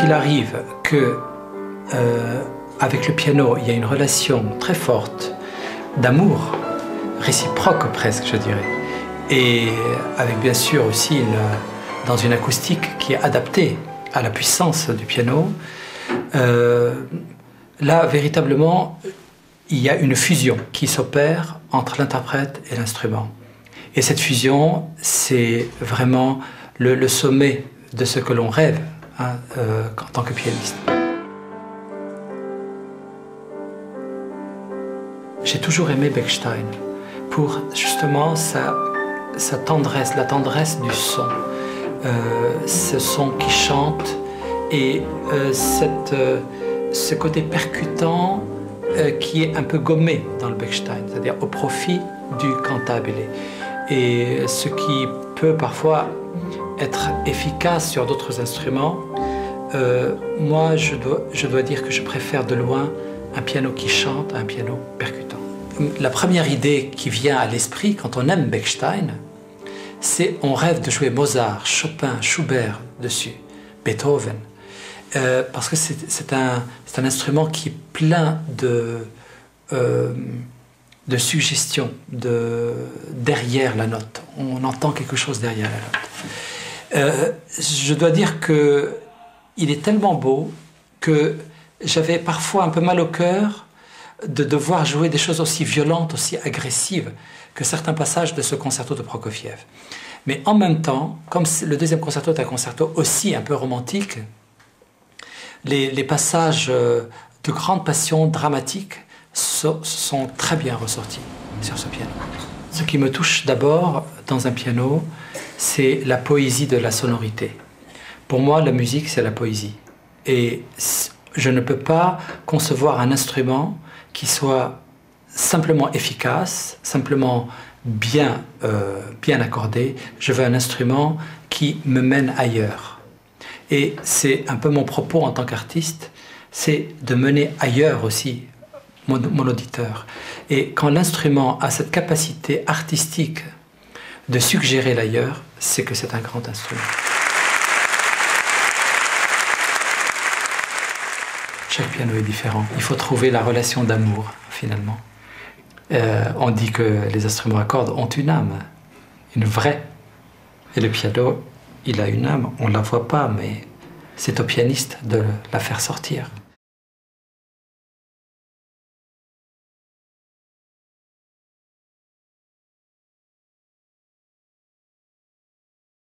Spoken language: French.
il arrive que avec le piano, il y a une relation très forte d'amour, réciproque presque, je dirais, et avec bien sûr aussi dans une acoustique qui est adaptée à la puissance du piano, là véritablement il y a une fusion qui s'opère entre l'interprète et l'instrument. Et cette fusion, c'est vraiment le sommet de ce que l'on rêve en tant que pianiste. J'ai toujours aimé Bechstein pour justement sa tendresse, la tendresse du son. Ce son qui chante et ce côté percutant qui est un peu gommé dans le Bechstein, c'est-à-dire au profit du cantabile. Et ce qui peut parfois être efficace sur d'autres instruments, moi je dois dire que je préfère de loin un piano qui chante à un piano percutant. La première idée qui vient à l'esprit quand on aime Bechstein, c'est on rêve de jouer Mozart, Chopin, Schubert dessus, Beethoven. Parce que c'est un instrument qui est plein de suggestions derrière la note. On entend quelque chose derrière la note. Je dois dire qu'il est tellement beau que j'avais parfois un peu mal au cœur de devoir jouer des choses aussi violentes, aussi agressives que certains passages de ce concerto de Prokofiev. Mais en même temps, comme le deuxième concerto est un concerto aussi un peu romantique, les passages de grande passion dramatique sont très bien ressortis sur ce piano. Ce qui me touche d'abord dans un piano, c'est la poésie de la sonorité. Pour moi, la musique, c'est la poésie. Et je ne peux pas concevoir un instrument qui soit simplement efficace, simplement bien accordé. Je veux un instrument qui me mène ailleurs. Et c'est un peu mon propos en tant qu'artiste, c'est de mener ailleurs aussi mon auditeur. Et quand l'instrument a cette capacité artistique de suggérer l'ailleurs, c'est que c'est un grand instrument. Chaque piano est différent. Il faut trouver la relation d'amour, finalement. On dit que les instruments à cordes ont une âme, une vraie. Et le piano, il a une âme, on ne la voit pas, mais c'est au pianiste de la faire sortir.